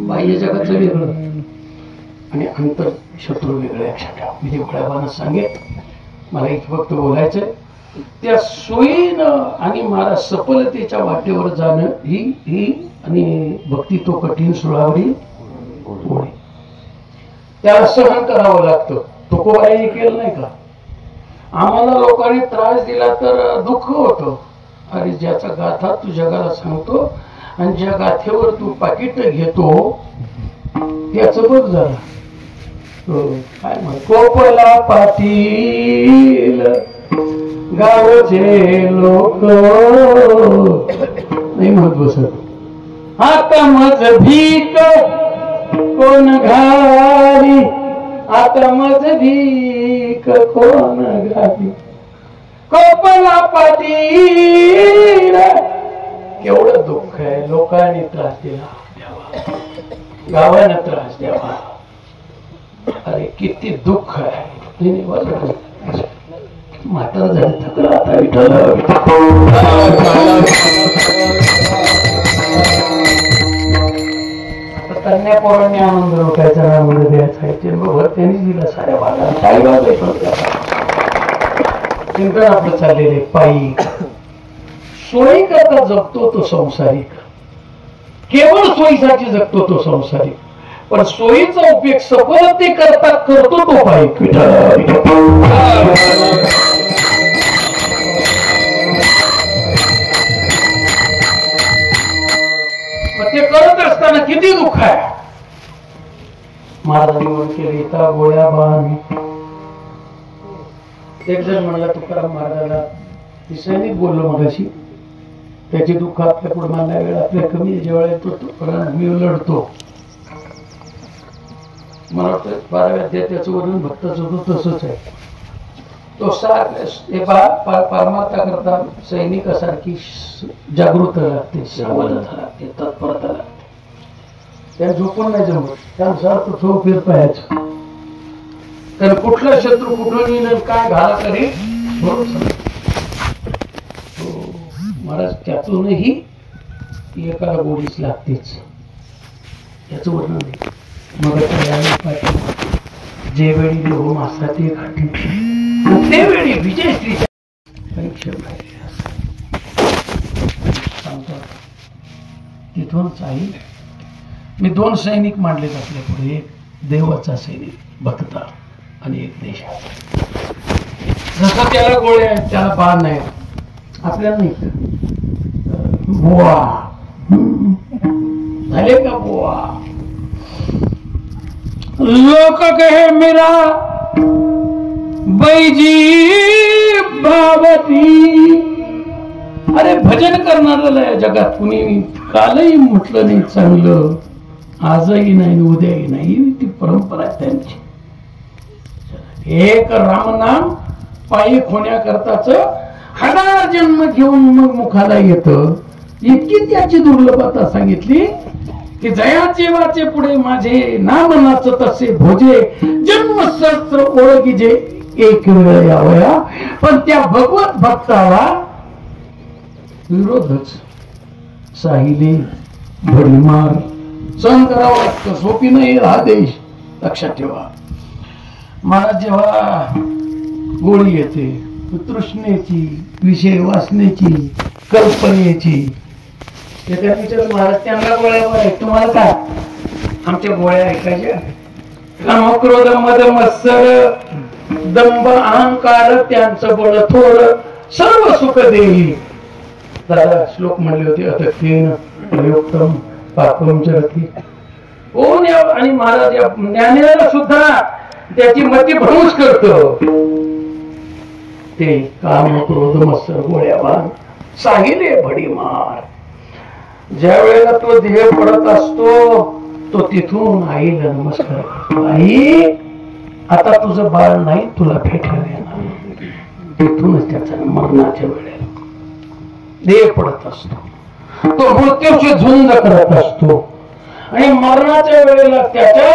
बाह्य जगाचं वेगळं आणि अंतर शत्रू वेगळे लक्षात मी ते गोळ्याबानं सांगेन मला इथे फक्त बोलायचंय त्या सोयीनं आणि मला सफलतेच्या वाटेवर जाणं ही आणि भक्ती तो कठीण सुळावरी होणे त्याला सहन करावं लागतं तुकोबाईने केलं नाही का आम्हाला लोकांनी त्रास दिला तर दुःख होतं अरे ज्याचा गाथा तू जगाला सांगतो आणि ज्या गाथेवर तू पाकिट घेतो त्याच बघ जरा काय कोपला पाटील गावचे लोक नाही म्हणत बसत आता मज भीक कोण घाली आता मज भीक कोण घाली कोपला पाटील केवढं दुःख आहे लोकांनी त्रास दिला गावाने त्रास द्यावा अरे किती दुःख आहे म्हातारा झालं थकला आता विठ्ठल कन्या पोरांनी आनंद लोकांचा नामध्ये द्यायचा आहे ते बघ त्यांनी दिला साऱ्या भागाला काही भाग चिंतन आपलं चाललेले पायी सोयी करता जगतो तो संसारिक केवळ सोयीसाठी जगतो तो संसारिक पण सोयीचा उपयोग सफलते करता करतो तो पाईक ते करत असताना किती दुःख आहे महाराजांनी केली त्या गोळ्या बाण एक जण म्हणला तुकाराम महाराजाला सैनिक बोललो मगाशी त्याचे दुःख आपल्या पुढे मानायला वेळ आपल्या कमी जेव्हा येतो मी लढतो मला वाटतं 12व्या अध्यायाचं वर्णन भक्ताचं होतं तसंच आहे तो परमार्था करता सैनिकासारखी जागृत लागते सावधता लागते तत्परता लागते त्या झोपून नाही जमत त्यानुसार तो चोर फिर पाहायचं तर कुठला शत्रू कुठून येईल काय घाला करे बरोबर. महाराज त्यातूनही एकाला गोडीच लागतेच याचं वर्णन आहे. मग जे वेळी देव मासा ते घाटी ते वेळी विजय श्रीच्या परीक्षा तिथूनच आहे. मी 2 सैनिक मांडलेत आपल्या पुढे, एक देवाचा सैनिक भक्ता आणि एक देशाचा. जसं त्याला गोळे आहेत त्याला बाण नाही, आपल्याला नाही. बुवा झाले का बुवा? लोक कहे मेरा बैजी बाबती. अरे भजन करणाऱ्याला या जगात कुणी कालही म्हटलं नाही चांगलं, आजही नाही उद्याही नाही. ती परंपरा आहे त्यांची. एक रामनाम पायी होण्याकरताच 1000 जन्म घेऊन मग मुखाला येतं. इतकी त्याची दुर्लभता सांगितली की जयाचे वाचे पुढे माझे नाम नाच तसे भोजे जन्म सहस्त्र ओळखीजे एक वेळ यावया. पण त्या भगवत भक्ताला विरोधच साहिले भडीमार सहन करावं लागतं. सोपी नाही हा देश, लक्षात ठेवा. मला जेव्हा गोळी येते तृष्णेची, विषय वासनेची, कल्पनेची, त्या विचार महाराज त्यांना गोळ्या तुम्हाला काय आमच्या गोळ्या ऐकायच्या. काम क्रोध मद मत्सर दंभ अहंकार त्यांचं बळ थोर सर्व सुख देई. दादा श्लोक म्हणले होते अतक्तेन प्रयोक्तम पापम चरती. आणि महाराज ज्ञानेला सुद्धा त्याची मती भ्रंश करतो. ते काम क्रोध मत्सर गोळ्याबाण साहिले भडीमार. ज्या वेळेला तो देह पडत असतो तो तिथून आईला नमस्कार करतो. आई आता तुझं बाळ नाही, तुला भेटायला येणार. तिथूनच त्याचा मरणाच्या वेळेला देह पडत असतो. तो मृत्यूची झुंज करत असतो आणि मरणाच्या वेळेला त्याच्या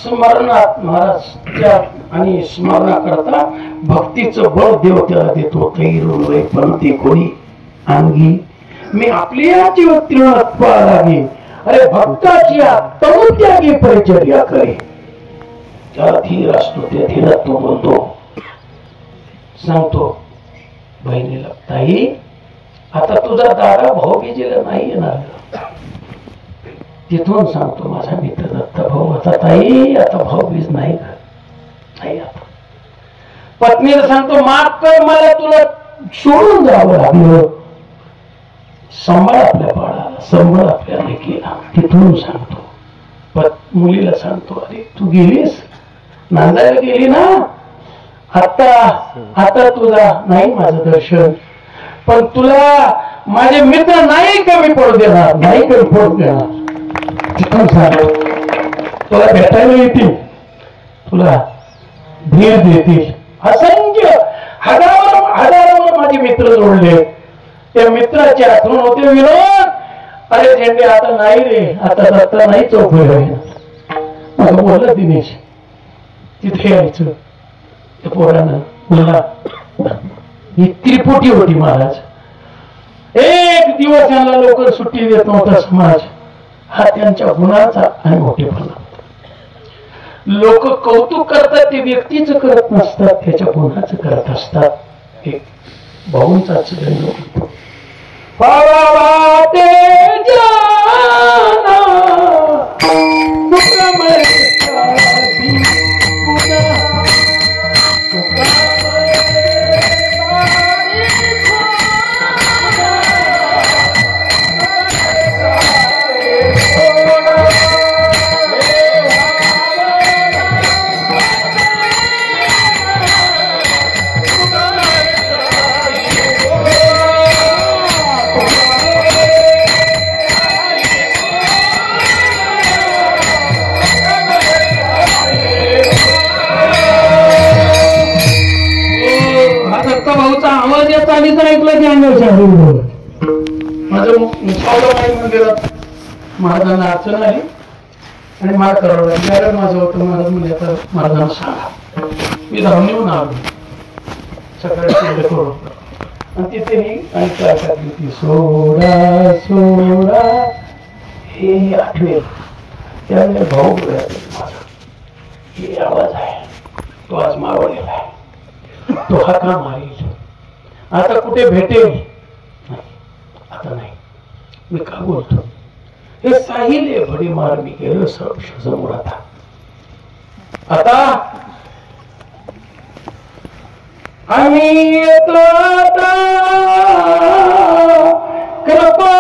स्मरणात महाराज आणि स्मरणाकरता भक्तीचं बळ देव त्याला देतो. तैरुलय पंथी कोणी अंगी मी आपली याची उत्तीर्ण लागे. अरे भक्ताची तमुत्यागी परिचर्या करे. त्याला धीर असतो, त्या धीरात तो बोलतो, सांगतो बहिणीला, ताई आता तुझा दादा भाऊबीजेला नाही येणार. तिथून सांगतो माझा मित्र दत्ता भाऊ, आता ताई आता भाऊबीज नाही नाही. आता पत्नीला सांगतो माफ कर मला, तुला सोडून जावं लागलं. सांभाळ आपल्या बाळाला, सांभाळ आपल्या लेकीला. तिथून सांगतो मुलीला सांगतो, अरे तू गेलीस नांदायला गेली ना, आता तुला नाही माझं दर्शन, पण तुला माझे मित्र नाही कमी पडू देणार, नाही कमी पडू देणार. तिथून सांगतो तुला भेटायला येतील, तुला धीर देतील. असंख्य हजारावर माझे मित्र जोडले. त्या मित्राची आठवण होते विनोद. अरे झेंडे आता नाही रे, आता दत्ता नाही चौकडी राहील. मला बोललं दिनेश तिथे यायचं. त्या पोरानं मुलगा ही त्रिपुटी होती महाराज. एक दिवस यांना लवकर सुट्टी देत नव्हता समाज. हा त्यांच्या गुणाचा आणि मोठेपणा. लोक कौतुक करतात ते व्यक्तीचं करत नसतात, त्याच्या गुणाचं करत असतात. एक भाऊंचाच गंध पावाते जाना महाराजांना अडचण आली आणि मला करावं लागलं. माझं होतं महाराज म्हणजे आता महाराजांना सांगा मी धावून आलो सकाळी आणि तिथे ती सोडा सोडा हे आठवेल त्यामुळे भाऊ माझा हे आवाज आहे तो आज मावळलेला आहे तो हाका मारेल आता कुठे भेटेल आता नाही मी का बोलतो हे साहिल भडी मार मी गेलो समोर आता आम्ही येतो आता कृपा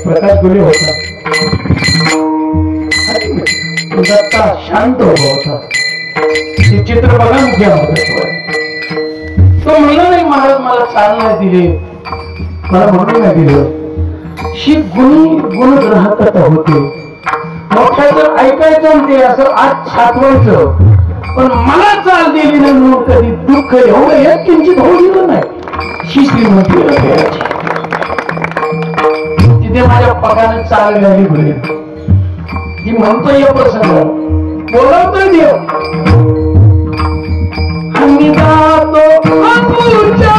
प्रकाश गुले होता शांत होता चित्र बघा मुख्य तो म्हणला नाही महाराज मला चालना दिले मला म्हणून नाही दिलं शी गुणग्राहकता होते मोठ्याचं ऐकायचं ते असं आज छापवायचं पण मला चाल दिली नाही म्हणून कधी दुःख एवढं एक किंचित होऊ दिलं नाही शी श्रीमंती तिथे माझ्या पगाने चाल घाली घडली जी म्हणतो या प्रसंग बोलवतोय देव आम्ही जातो अपूच्या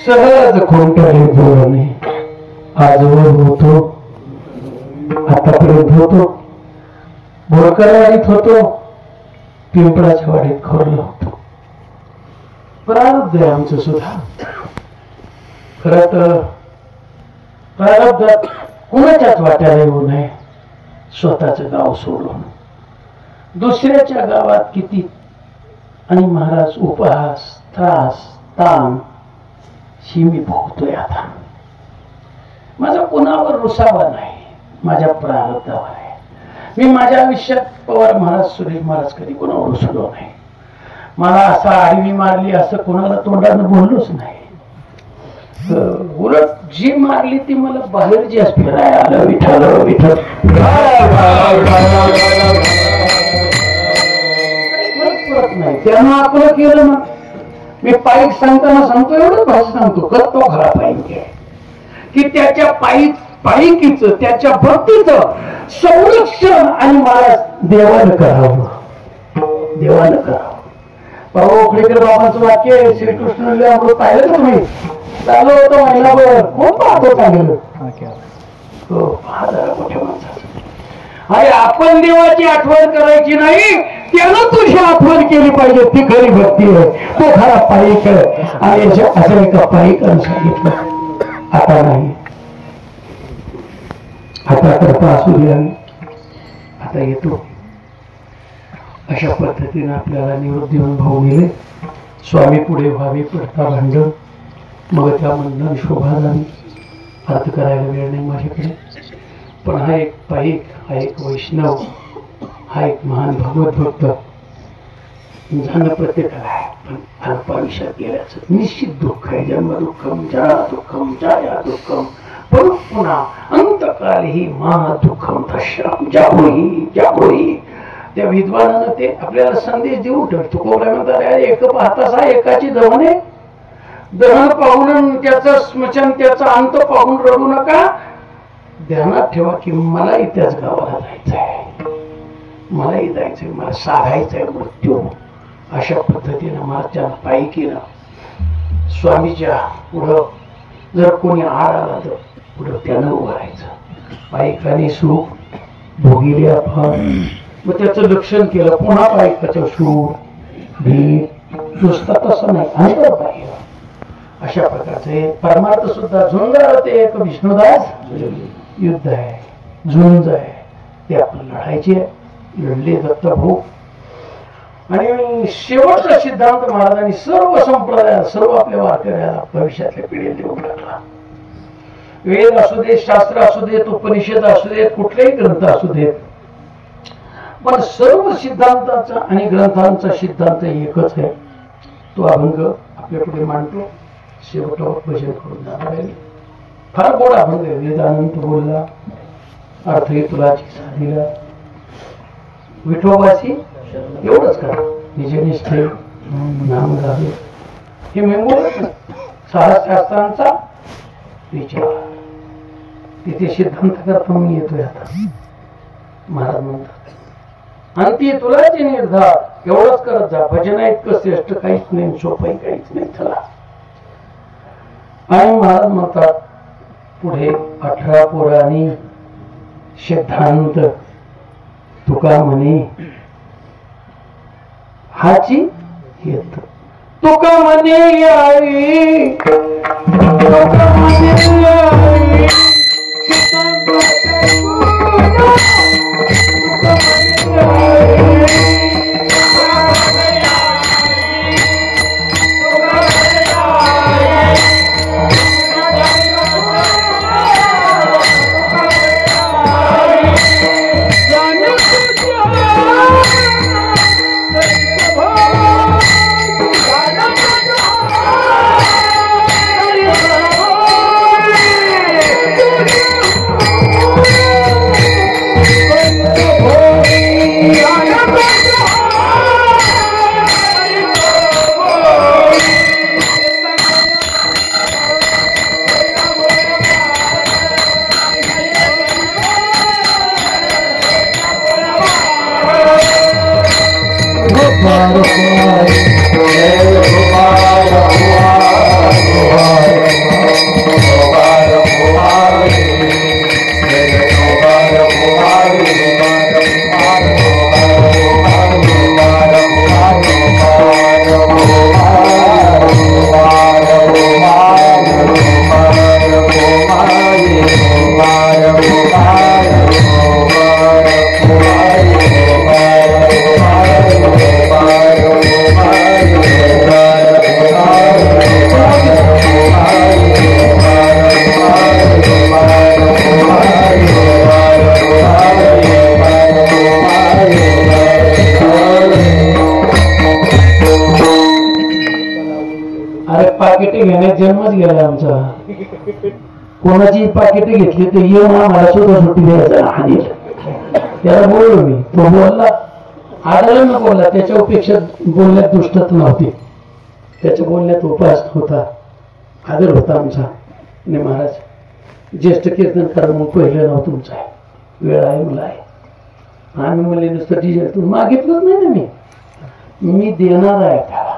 सहज कोणत्याही बोलणे आजवर होतो आतापर्यंत होतो बोरकरवाडीत होतो पिंपळाच्या वाडीत खोरलं होतो प्रारब्ध आहे आमचं सुद्धा खरं तर प्रारब्धात कोणाच्याच वाट्याला येऊ नये स्वतःच गाव सोडून दुसऱ्याच्या गावात किती आणि महाराज उपहास त्रास ताण ही मी भोगतोय आता. माझा कुणावर रुसावा नाही, माझ्या प्रारब्धावर आहे. मी माझ्या आयुष्यात पवार महाराज सुरेश महाराज कधी कोणावर रुसलो नाही. मला असा आडवी मारली असं कोणाला तोंडानं बोललोच नाही. उलट जी मारली ती मला बाहेर जी फिरायला आलं विठ्ठल विठ्ठल नाही. त्यानं आपलं केलं ना. मी पायीक सांगताना सांगतो एवढंच भाषा सांगतो करतो खरा पायीक आहे की त्याच्या पायीकीच त्याच्या भक्तीचं संरक्षण आणि मला देवानं करावं, देवानं करावं. भाऊ उकडेकर बाबांचं वाक्य आहे, श्रीकृष्ण अमृत पाहिलं का तुम्ही? चालू होतं महिनाभर कोण पाहतो चांगलं तो मोठ्या माणसाचं. अरे आपण देवाची आठवण करायची नाही, त्यानं तुझी आठवण केली पाहिजे. ती खरी भक्ती आहे, तो खरा पायीक आहे. आणि असं एका पायीकानं सांगितलं आता नाही, आता करता असू द्या, आता येतो. अशा पद्धतीने आपल्याला निरोप देऊन भाऊ गेले. स्वामी पुढे व्हावे पडता भांडण. मग त्या मंडळ शोभा झाली. अर्थ करायला वेळ नाही माझ्याकडे. पण हा एक पाईक, हा एक वैष्णव, हा एक महान भगवत भक्त जाणं प्रत्येकाला आहे. पण अल्पायुष्यात गेल्याचं निश्चित दुःख आहे. जन्म दुःखम जरा दुःखम जाया दुःखम पण पुन्हा अंतकाली महा दुःखम तश्याम जागोही जागोही. त्या विद्वानानं ते आपल्याला संदेश देऊ ठरतो. कोणा म्हणतात एक पाहतासा एकाची दहने दहन पाहून त्याचं स्मशान त्याचा अंत पाहून रडू नका. ध्यानात ठेवा की मलाही त्याच गावाला जायचं आहे, मलाही जायचंय, मला साधायचंय मृत्यू. अशा पद्धतीनं माझ्या पायकीनं स्वामीच्या पुढं जर कोणी आड आला तर पुढं त्यानं उभं राहायचं. पायकाने सुख भोगिले आपण, मग त्याचं लक्षण केलं. पुन्हा पायकाचं सूर भीत नुसता तसं नाही, अंतर पाहिजे. अशा प्रकारचे परमार्थ सुद्धा झुंजार ते एक विष्णुदास युद्ध आहे, झुंज आहे, ते आपण लढायचे. लढले दत्तभाऊ. आणि शेवटचा सिद्धांत महाराजांनी सर्व संप्रदाय सर्व आपल्या वारकऱ्याला भविष्यातल्या पिढीला देऊन टाकला. वेद असू देत, शास्त्र असू देत, उपनिषद असू देत, कुठलेही ग्रंथ असू देत, पण सर्व सिद्धांताचा आणि ग्रंथांचा सिद्धांत एकच आहे. तो अभंग आपल्या पुढे मांडतो. शेवटावर भजन करून जाणार आहे. फार गोड अभंग आहे. वेदांत बोलला अर्थही तुलाची साधीला विठोबाशी एवढंच करा निजनिष्ठे नाम झाले. हे मेमोर शास्त्रांचा विचार तिथे सिद्धांत करता मी येतोय. आता महाराज म्हणतात अंती तुलाचे निर्धार एवढंच करत जा. भजन इतकं श्रेष्ठ काहीच नाही, सोपं काहीच नाही. चला. आणि महाराज म्हणतात पुढे 18 पुराणी सिद्धांत तुका म्हणे हाची येत. तुका म्हणे यावी, तुका म्हणे यावी सिद्धांत जन्मच गेला आमचा. कोणाची पाकिट घेतली तर ये मला सुद्धा सुट्टी द्यायचा आणि त्याला बोललो मी. तो बोलला आदळून बोलला. त्याच्यापेक्षा बोलण्यात दुष्टच नव्हती. त्याच्या बोलण्यात उपास होता, आदर होता आमचा. आणि महाराज ज्येष्ठ कीर्तन करा मग पहिलं नाव तुमचं आहे, वेळ आहे मला आहे. आम्ही म्हणले नुसतं डिझेल तू मागितलंच नाही ना, मी देणार आहे त्याला.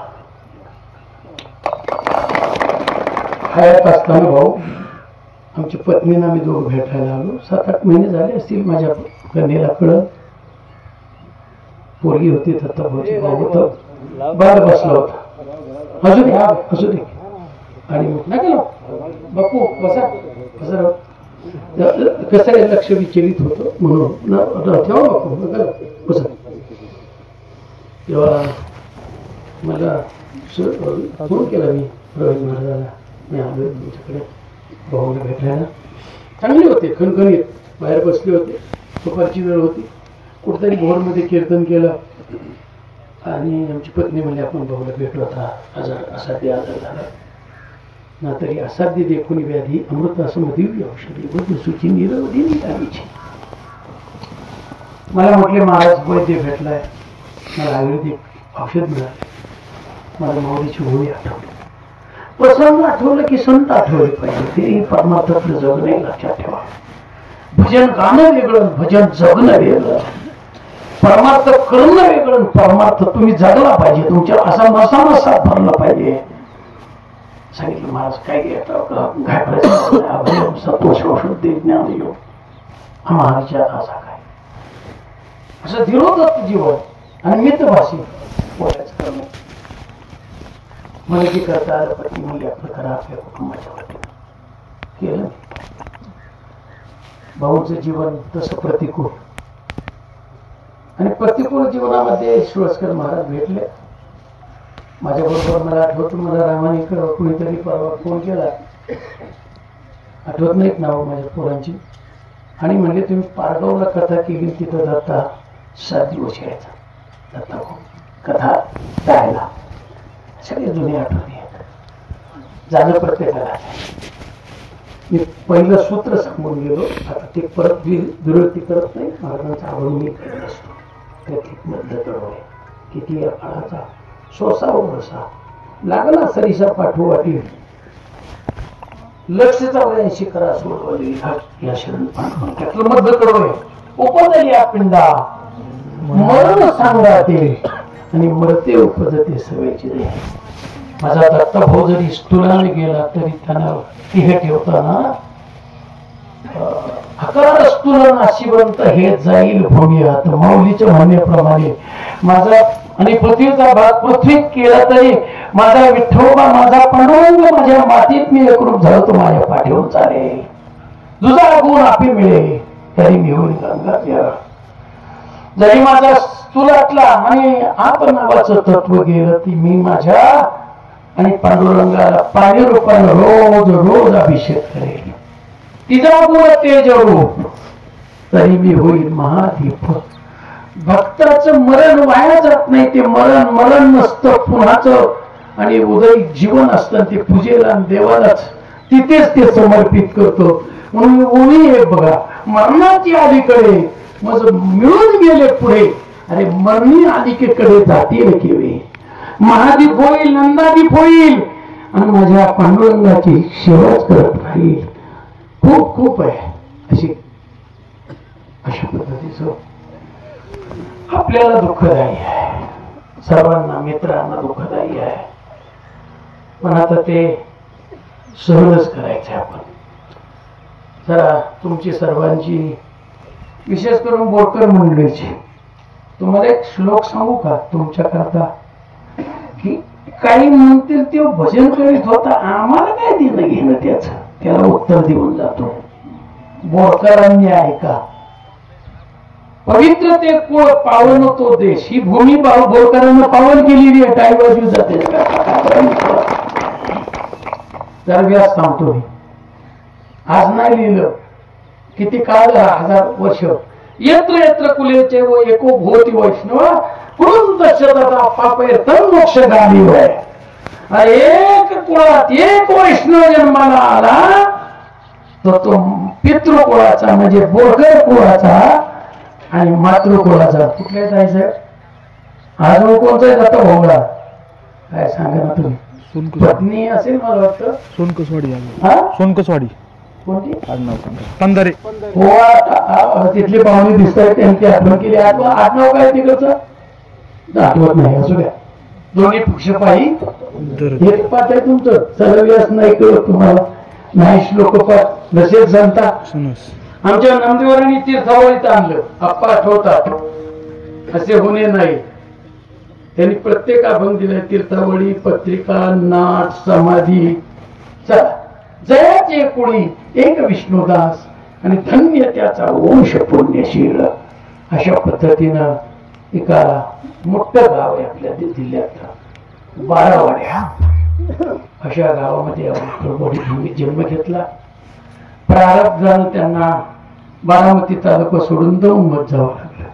हयात असताना भाऊ आमची पत्नीनं आम्ही दोघं भेटायला आलो. 7-8 महिने झाले असतील. माझ्या कन्येला कळत पोरगी होती. दत्ताभाऊची भाऊ होतं, बाळ बसला होता. असू दे असू दे. आणि नाही केलं बापू बसा बसा. कसं आहे लक्ष विचलित होतं म्हणून ठेवा बापू बसा. तेव्हा मला फोन केला मी रवी महाराजाला. मी आलो तुमच्याकडे भाऊला भेटायला. चांगले होते, खणखणीत बाहेर बसले होते. दुपारची वेळ होती. कुठेतरी भोरमध्ये कीर्तन केलं आणि आमची पत्नी म्हणजे आपण भाऊला भेटलो होता. आजार असाध्य आजार झाला ना तरी असाध्य देखून व्याधी अमृत असं दिव्य औषधी बुद्ध सुची निरवधी निघालीची. मला म्हटले महाराज वैद्य भेटलाय, मला आयुर्वेदिक औषध मिळाले. मला माऊलीची होळी आठवली. प्रसंग आठवलं की संत आठवले पाहिजे. तेही परमार्थातलं जगणं लक्षात ठेवा. भजन गाणं वेगळं, भजन जगणं वेगळं. परमार्थ करणं वेगळं, परमार्थ तुम्ही जगला पाहिजे. तुमच्या असा मसामसात भरला पाहिजे. सांगितलं महाराज काय काय करायचं. सतोष औषध ज्ञान योग हा महाराजच्या असा काय असं दिलोदत्त जीवन आणि मित्रभाषी बोलायचं करणं. मला जे करता आलं पती मुली आपलं करा आपल्या कुटुंबाच्या वतीनं केलं. भाऊचं जीवन तसं प्रतिकूल आणि प्रतिकूल जीवनामध्ये शिवस्कर महाराज भेटले माझ्याबरोबर. मला आठवतं मला रामाने कुणीतरी परवा फोन केला, आठवत नाहीत नाव माझ्या पोरांची, आणि म्हणले तुम्ही पारगावला कथा केली तिथं दत्ता 7 दिवस यायचा. दत्ता कथा गायला सगळे जुने आठवणी आहेत. जाणं प्रत्येकाला. मी पहिलं सूत्र सांगून गेलो. आता ते परत दुर्वृत्ती करत नाही. महाराजांचा आवड मी करत असतो. त्यातली मध्य कळवणे किती या काळाचा सोसावा बसा लागला सरीसा पाठवू वाटी लक्षचा 80 करा सोडवली या शरण पाठवून त्यातलं मध्य कळवणे उपदली पिंडा मरण सांगा ते आणि मरते उपजते सवयचे दे. माझा दत्ता भाऊ जरी स्तुलाने गेला तरी त्यांना हे ठेवताना हकार स्तुलन अशिवंत हे जाईल भूमियात. माऊलीच्या म्हणण्याप्रमाणे माझा आणि पृथ्वीचा भाग पृथ्वीत केला तरी माझा विठ्ठोबा माझा पांडुरंग माझ्या मातीत मी एकरूप झालो तो माझ्या पाठीवर चालेल. तुझा गुण आपी मिळेल तरी मी होईल गंगा. जरी माझा स्तुलातला आणि आप नावाचं तत्व गेलं ती मी माझ्या आणि पांडुरंगाला पाणी रूपानं रोज रोज अभिषेक करेल. तिचा गुण तेज रूप तरी मी होईल महादीप. भक्ताचं मरण वाया जात नाही. ते मरण नसतं पुन्हाच आणि उदय जीवन असतं. ते पूजेला देवालाच तिथेच ते समर्पित करतो. म्हणून उणी हे बघा मरणाची अलीकडे मग मिळून गेले पुढे. अरे मरणी अलीकडे जातील केवे महादीप होईल नंदादीप होईल आणि माझ्या पांडुरंगाची सेवाच करत राहील. खूप खूप आहे अशा पद्धतीचं आपल्याला दुःखदायी आहे. सर्वांना मित्रांना दुःखदायी आहे. पण आता ते सहनच करायचं. आपण जरा तुमची सर्वांची विशेष करून बोरकर मंडळीची तुम्हाला एक श्लोक सांगू का तुमच्याकरता की काही म्हणतील ते भजन करीत होता आम्हाला काय देणं घेणं त्याचं. त्याला उत्तर देऊन जातो. बोरकरांनी ऐका. पवित्र ते कुळ पावन तो देश. ही भूमी बोरकरांना पावन केलेली आहे. काही बाजू जाते जर व्यास सांगतो मी आज नाही लिहिलं किती काळ 1000 वर्ष. यत्र यत्र कुलेचे व एको भोवती वैष्णव कुरुंद शतता पापे तर मोक्षगामी होय. एक कुळात एक वैष्णव जन्माला आला तर तो पितृकुळाचा म्हणजे बोरकर कुळाचा आणि मातृकुळाचा. कुठल्या जायचं आज कोणता आहे जाता भोंगळा काय सांगा ना तुम्ही. पत्नी असेल मला वाटतं सोनकसवाडी. हा सोनकसवाडी कोणती पंधरे. हो तिथली पाहुणे दिसत आहेत त्यांची आठवण केली. आठवण काय तिकडचं आठवत नाही असू द्या. दोन्ही पक्षपाही एक पाठ आहे तुमचं चलव्यास नाही कळत तुम्हाला नाही श्लोकपाठ नसेल संता. आमच्या नामदेवारांनी तीर्थावळीत आणलं आप्पा आठवतात असे होणे नाही. त्यांनी प्रत्येक अभंग दिलाय तीर्थावळी पत्रिका नाट समाधी. चला जयाचे कुळी एक विष्णुदास आणि धन्य त्याचा वंश पुण्यशील. अशा पद्धतीनं एका मोठं गाव आहे आपल्या जिल्ह्यात बारावाड्या. अशा गावामध्ये मी जन्म घेतला. प्रारब्धानं त्यांना बारामती तालुका सोडून दौंडमध्ये जावं लागलं.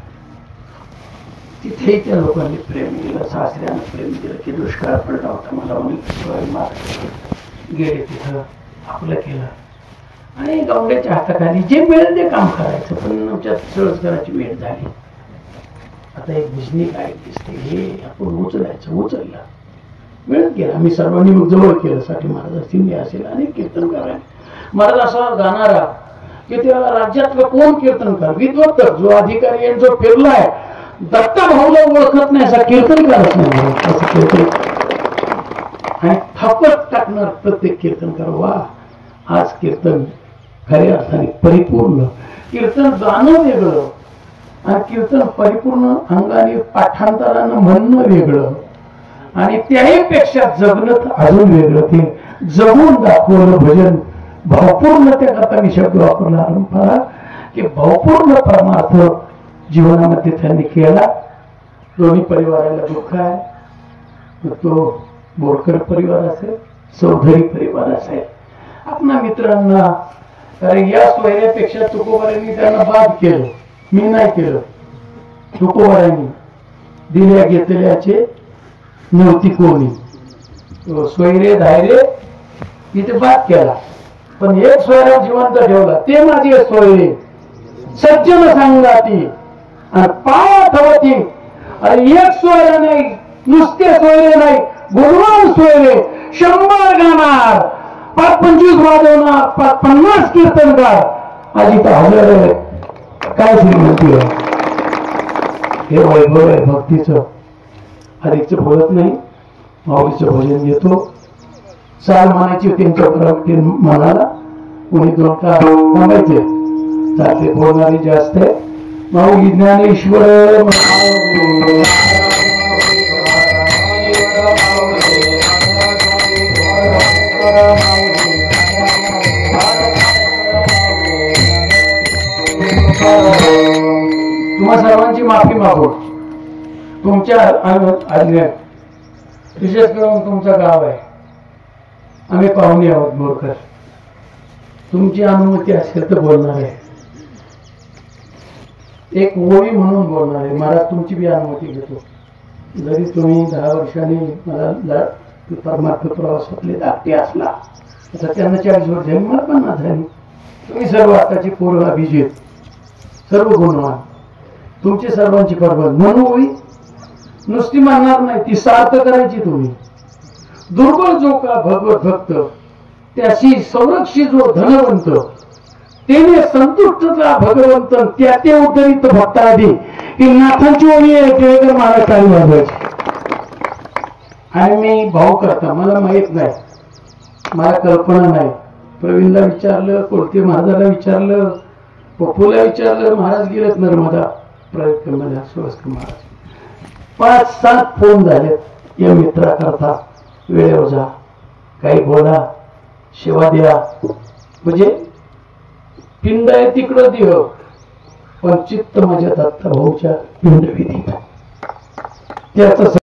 तिथेही त्या लोकांनी प्रेम दिलं सासऱ्यानं प्रेम दिलं की दुष्काळ पडला होता मला गेले तिथं आपलं केलं आणि गवंड्याच्या हाताखाली जे मिळेल ते काम करायचं. पण आमच्या सहजकराची वेळ झाली. आता एक भिजनी काय दिसते हे आपण उचललं मिळत गेला. आम्ही सर्वांनी मग जवळ केलं साठी महाराज असतील मी असेल आणि कीर्तनकार महाराज असा गाणारा की त्या राज्यातलं कोण कीर्तनकार विद्वत्तर जो अधिकारी आहे जो फिरलाय दत्ता भाऊला ओळखत नाही असा कीर्तनकारच नाही असं कीर्तन आणि थापत टाकणार प्रत्येक कीर्तनकार. वा आज कीर्तन खऱ्या अर्थाने परिपूर्ण कीर्तन गाणं वेगळं आणि कीर्तन परिपूर्ण अंगाने पाठांतरानं म्हणणं वेगळं आणि त्याही पेक्षा जगणं अजून वेगळं. ते जगून दाखवलं भजन भावपूर्ण त्याकरता मी शब्द वापरला की भावपूर्ण परमार्थ जीवनामध्ये त्यांनी केला. दोन्ही परिवाराला दुःख आहे. तो बोरकर परिवार असेल चौधरी परिवार असेल. आपल्या मित्रांना कारण या सोयऱ्यापेक्षा तुकोबारांनी त्यांना बाद केलं. मी नाही केलं. तुकोबारांनी दिल्या घेतल्याचे नव्हती कोणी सोयरे धायरे तिथे बाद केला. पण एक सोयरा जिवंत ठेवला ते माझे सोयरे सज्जन सांगाती आणि पाया ठेवती. आणि एक सोयरा नाही नुसते सोयरे नाही गुणवान सोयरे 100 गाणार 25 वाजवणार 50 कीर्तनकार आजी तर हजर आहे. काय श्रीमंती आहे हे वैभव आहे भक्तीचं. हरीचं बोलत नाही माऊलीचं भजन घेतो. चाल म्हणायची त्यांच्या बरोबर म्हणाला कोणी दोन का थांबायचे चालते बोलणारी जास्त आहे. माऊली ज्ञानेश्वर तुम्हा सर्वांची माफी मागो. तुमच्या आज्ञेत विशेष करून तुमचं गाव आहे. आम्ही पाहुणे आहोत बोरकर. तुमची अनुमती असेल तर बोलणार आहे. एक ओळी म्हणून बोलणार आहे. महाराज तुमची बी अनुमती घेतो. जरी तुम्ही 10 वर्षांनी मला परमार्थ प्रवासातले धाकटे असला आता त्यांना 40 वर्ष झाली मला 50 झाली. तुम्ही सर्व आताची पूर्व अभिजित सर्व गुणवान तुमची सर्वांची परवा म्हणून होई नुसती म्हणणार नाही ती सार्थ करायची. तुम्ही दुर्बळ जो का भगवत भक्त त्याशी संरक्षित जो धनवंत तेने संतुष्टता भगवंत त्या ते उद्धरित भक्तादी की नाथांची ओळी आहे मला काही वाजायची. आणि मी भाऊ करता मला माहित नाही मला कल्पना नाही. प्रवीणला विचारलं कोळते महाराजाला विचारलं पप्पूला विचारलं महाराज गेलेत नर्मदा प्रयत्न सुरस्कर महाराज 5-7 फोन झालेत या मित्राकरता. वेळेवर जा काही बोला सेवा द्या म्हणजे पिंड आहे तिकडं देव पण चित्त माझ्या दत्ता भाऊच्या पिंडविधी त्याच